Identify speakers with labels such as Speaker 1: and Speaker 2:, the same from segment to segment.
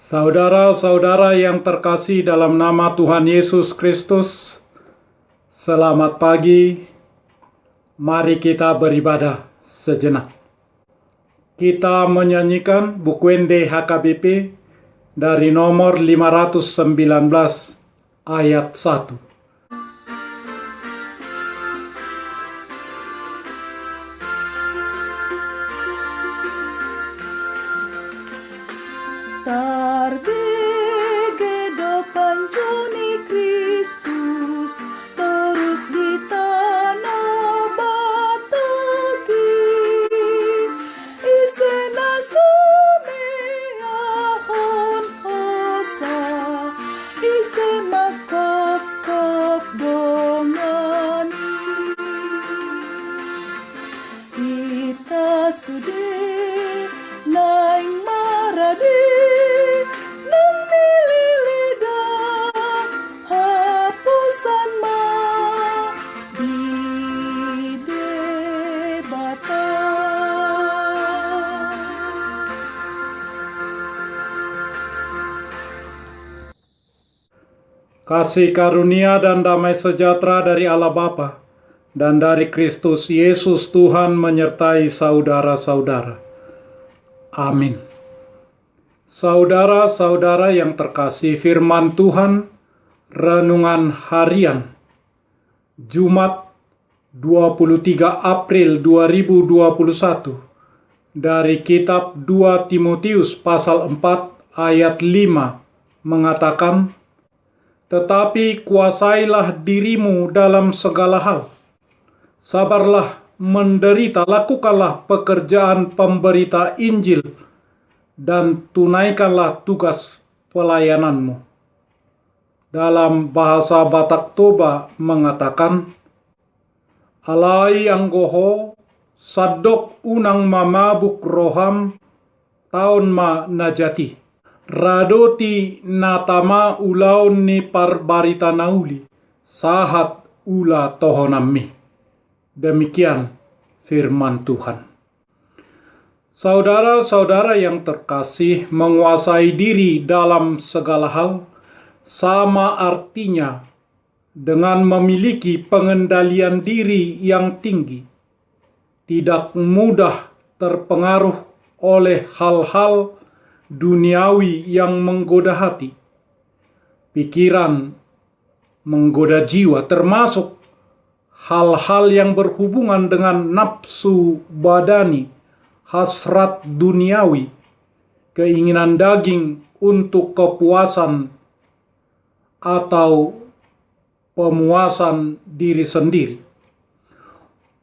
Speaker 1: Saudara-saudara yang terkasih dalam nama Tuhan Yesus Kristus, selamat pagi. Mari kita beribadah sejenak. Kita menyanyikan Bukwende HKBP dari nomor 519 ayat 1.
Speaker 2: Tarbegedo panconi Kristus terus di tanah bataki isena sumeahon hosa ise makakak dongani kita sudah naing maradi
Speaker 1: Kasih karunia dan damai sejahtera dari Allah Bapa dan dari Kristus Yesus Tuhan menyertai saudara-saudara. Amin. Saudara-saudara yang terkasih, firman Tuhan renungan harian Jumat 23 April 2021 dari kitab 2 Timotius pasal 4 ayat 5 mengatakan, "Tetapi kuasailah dirimu dalam segala hal. Sabarlah menderita, lakukanlah pekerjaan pemberita Injil, dan tunaikanlah tugas pelayananmu." Dalam bahasa Batak Toba mengatakan, "Alai anggoho sadok unang mamabuk roham taun ma najati. Radoti natama ulaun ni parbarita nauli, sahat ula tohonammi." Demikian firman Tuhan. Saudara-saudara yang terkasih, menguasai diri dalam segala hal sama artinya dengan memiliki pengendalian diri yang tinggi, tidak mudah terpengaruh oleh hal-hal duniawi yang menggoda hati, pikiran, menggoda jiwa, termasuk hal-hal yang berhubungan dengan nafsu badani, hasrat duniawi, keinginan daging untuk kepuasan atau pemuasan diri sendiri.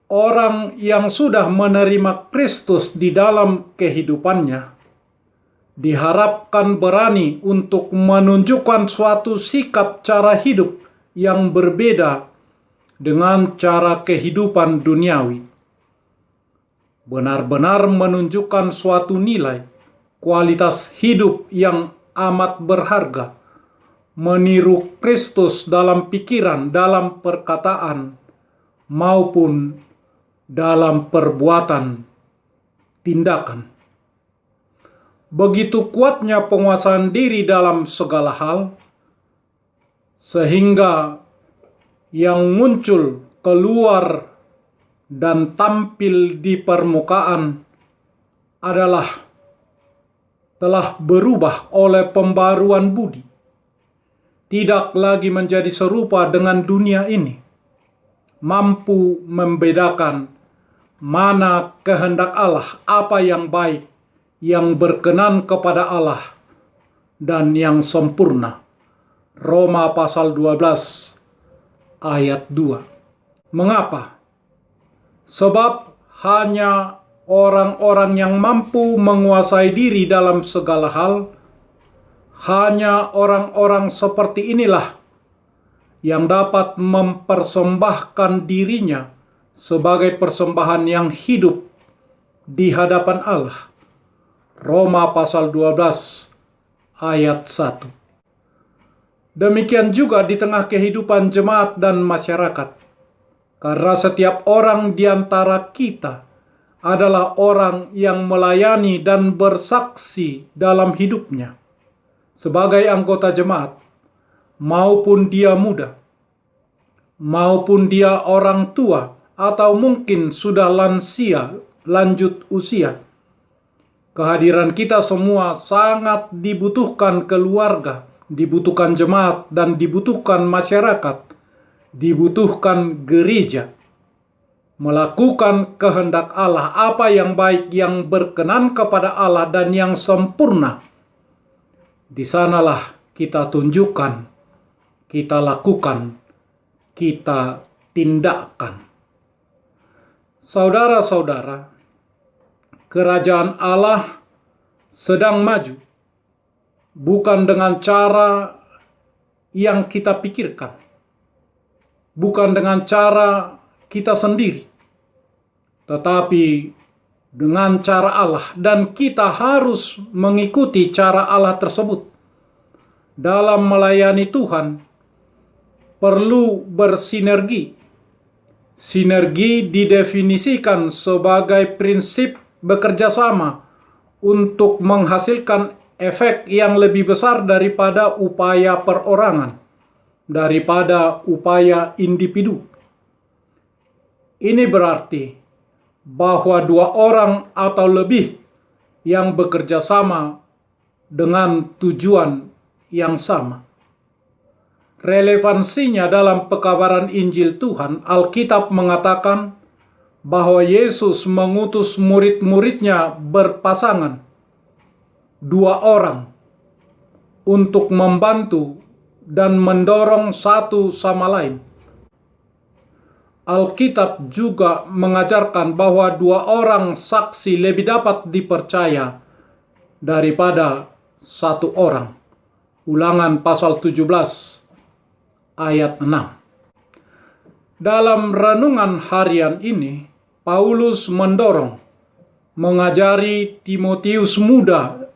Speaker 1: Orang yang sudah menerima Kristus di dalam kehidupannya diharapkan berani untuk menunjukkan suatu sikap cara hidup yang berbeda dengan cara kehidupan duniawi. Benar-benar menunjukkan suatu nilai, kualitas hidup yang amat berharga, meniru Kristus dalam pikiran, dalam perkataan, maupun dalam perbuatan, tindakan. Begitu kuatnya penguasaan diri dalam segala hal, sehingga yang muncul, keluar, dan tampil di permukaan adalah telah berubah oleh pembaruan budi, tidak lagi menjadi serupa dengan dunia ini, mampu membedakan mana kehendak Allah, apa yang baik, yang berkenan kepada Allah, dan yang sempurna. Roma pasal 12 ayat 2. Mengapa? Sebab hanya orang-orang yang mampu menguasai diri dalam segala hal, hanya orang-orang seperti inilah yang dapat mempersembahkan dirinya sebagai persembahan yang hidup di hadapan Allah. Roma pasal 12 ayat 1. Demikian juga di tengah kehidupan jemaat dan masyarakat. Karena setiap orang di antara kita adalah orang yang melayani dan bersaksi dalam hidupnya. sebagai anggota jemaat, maupun dia muda, maupun dia orang tua, atau mungkin sudah lansia, lanjut usia. Kehadiran kita semua sangat dibutuhkan keluarga, dibutuhkan jemaat, dan dibutuhkan masyarakat, dibutuhkan gereja. Melakukan kehendak Allah, apa yang baik, yang berkenan kepada Allah, dan yang sempurna. Di sanalah kita tunjukkan, kita lakukan, kita tindakan. Saudara-saudara, kerajaan Allah sedang maju, bukan dengan cara yang kita pikirkan, bukan dengan cara kita sendiri, tetapi dengan cara Allah, dan kita harus mengikuti cara Allah tersebut. Dalam melayani Tuhan, perlu bersinergi. Sinergi didefinisikan sebagai prinsip bekerja sama untuk menghasilkan efek yang lebih besar daripada upaya perorangan, daripada upaya individu. Ini berarti bahwa dua orang atau lebih yang bekerja sama dengan tujuan yang sama. Relevansinya dalam pekabaran Injil Tuhan, Alkitab mengatakan bahwa Yesus mengutus murid-muridnya berpasangan, dua orang, untuk membantu dan mendorong satu sama lain. Alkitab juga mengajarkan bahwa dua orang saksi lebih dapat dipercaya daripada satu orang. Ulangan pasal 17 ayat 6. Dalam renungan harian ini, Paulus mendorong, mengajari Timotius muda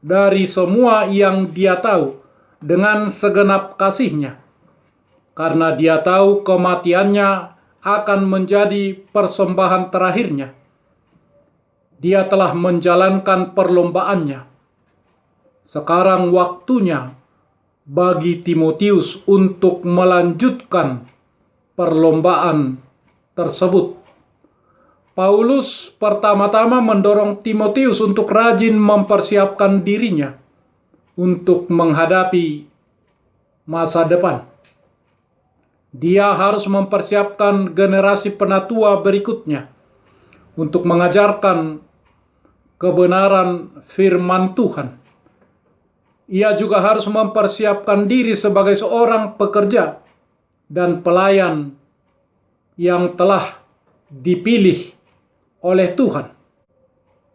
Speaker 1: dari semua yang dia tahu dengan segenap kasihnya, karena dia tahu kematiannya akan menjadi persembahan terakhirnya. Dia telah menjalankan perlombaannya. Sekarang waktunya bagi Timotius untuk melanjutkan perlombaan tersebut. Paulus pertama-tama mendorong Timotius untuk rajin mempersiapkan dirinya untuk menghadapi masa depan. Dia harus mempersiapkan generasi penatua berikutnya untuk mengajarkan kebenaran firman Tuhan. Ia juga harus mempersiapkan diri sebagai seorang pekerja dan pelayan yang telah dipilih oleh Tuhan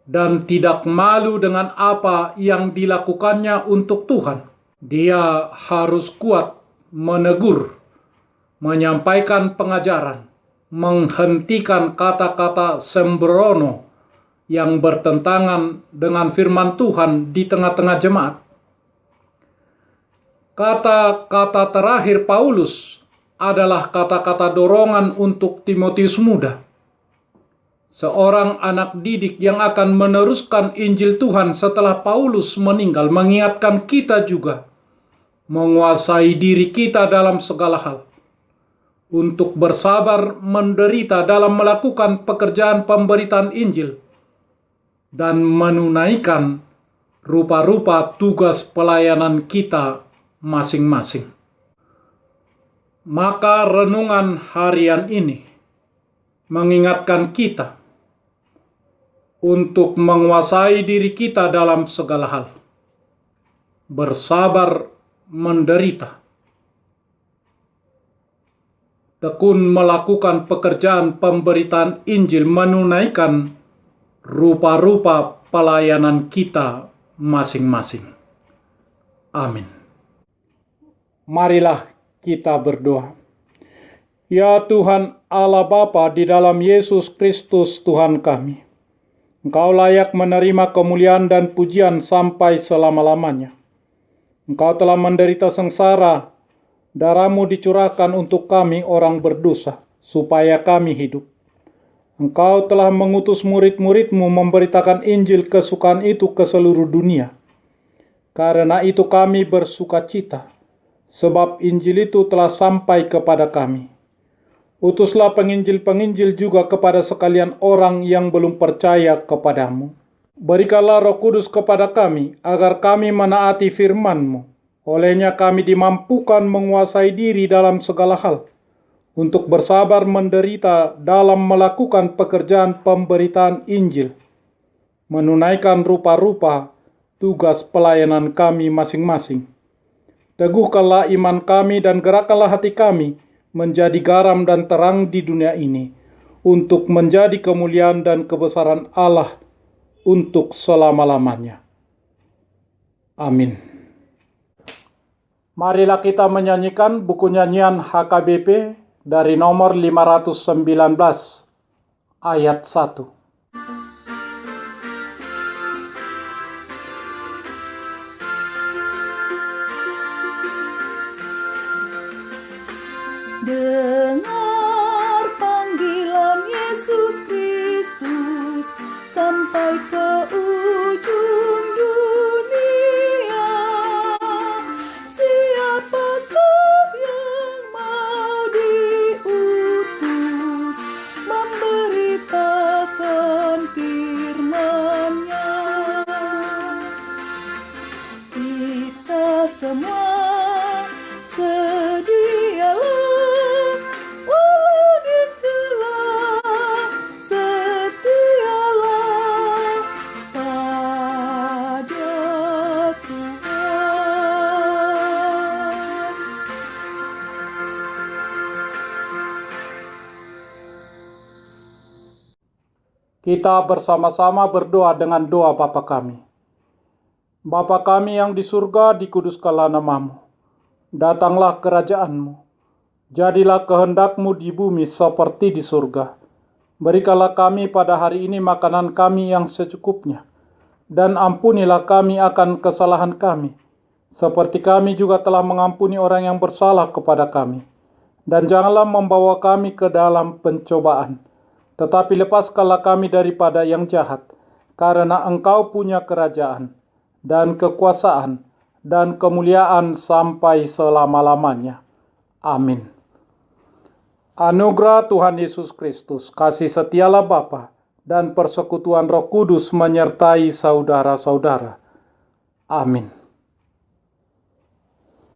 Speaker 1: dan tidak malu dengan apa yang dilakukannya untuk Tuhan. Dia harus kuat menegur, menyampaikan pengajaran, menghentikan kata-kata sembrono yang bertentangan dengan firman Tuhan di tengah-tengah jemaat. Kata-kata terakhir Paulus adalah kata-kata dorongan untuk Timotius muda, seorang anak didik yang akan meneruskan Injil Tuhan setelah Paulus meninggal, mengingatkan kita juga menguasai diri kita dalam segala hal, untuk bersabar menderita dalam melakukan pekerjaan pemberitaan Injil, dan menunaikan rupa-rupa tugas pelayanan kita masing-masing. Maka renungan harian ini mengingatkan kita untuk menguasai diri kita dalam segala hal, bersabar menderita, tekun melakukan pekerjaan pemberitaan Injil, menunaikan rupa-rupa pelayanan kita masing-masing. Amin. Marilah kita berdoa. Ya Tuhan Allah Bapa di dalam Yesus Kristus Tuhan kami, Engkau layak menerima kemuliaan dan pujian sampai selama-lamanya. Engkau telah menderita sengsara, darah-Mu dicurahkan untuk kami orang berdosa, supaya kami hidup. Engkau telah mengutus murid-murid-Mu memberitakan Injil kesukaan itu ke seluruh dunia. Karena itu kami bersukacita, sebab Injil itu telah sampai kepada kami. Utuslah penginjil-penginjil juga kepada sekalian orang yang belum percaya kepadamu. Berikanlah Roh Kudus kepada kami, agar kami menaati firman-Mu. Olehnya kami dimampukan menguasai diri dalam segala hal, untuk bersabar menderita dalam melakukan pekerjaan pemberitaan Injil, menunaikan rupa-rupa tugas pelayanan kami masing-masing. Teguhkanlah iman kami dan gerakkanlah hati kami menjadi garam dan terang di dunia ini, untuk menjadi kemuliaan dan kebesaran Allah untuk selama-lamanya. Amin. Marilah kita menyanyikan buku nyanyian HKBP dari nomor 519, ayat 1.
Speaker 2: Dengar panggilan Yesus Kristus sampai ke ujung dunia. Siapakah yang mau diutus memberitakan firman-Nya? Kita semua sedialah walau dicela, setialah pada Tuhan.
Speaker 1: Kita bersama-sama berdoa dengan doa Bapa kami. Bapa kami yang di surga, dikuduskanlah nama-Mu. Datanglah kerajaan-Mu. Jadilah kehendak-Mu di bumi seperti di surga. Berikanlah kami pada hari ini makanan kami yang secukupnya. Dan ampunilah kami akan kesalahan kami, seperti kami juga telah mengampuni orang yang bersalah kepada kami. Dan janganlah membawa kami ke dalam pencobaan, tetapi lepaskanlah kami daripada yang jahat, karena Engkau punya kerajaan, dan kekuasaan, dan kemuliaan sampai selama-lamanya. Amin. Anugerah Tuhan Yesus Kristus, kasih setialah Bapa, dan persekutuan Roh Kudus menyertai saudara-saudara. Amin.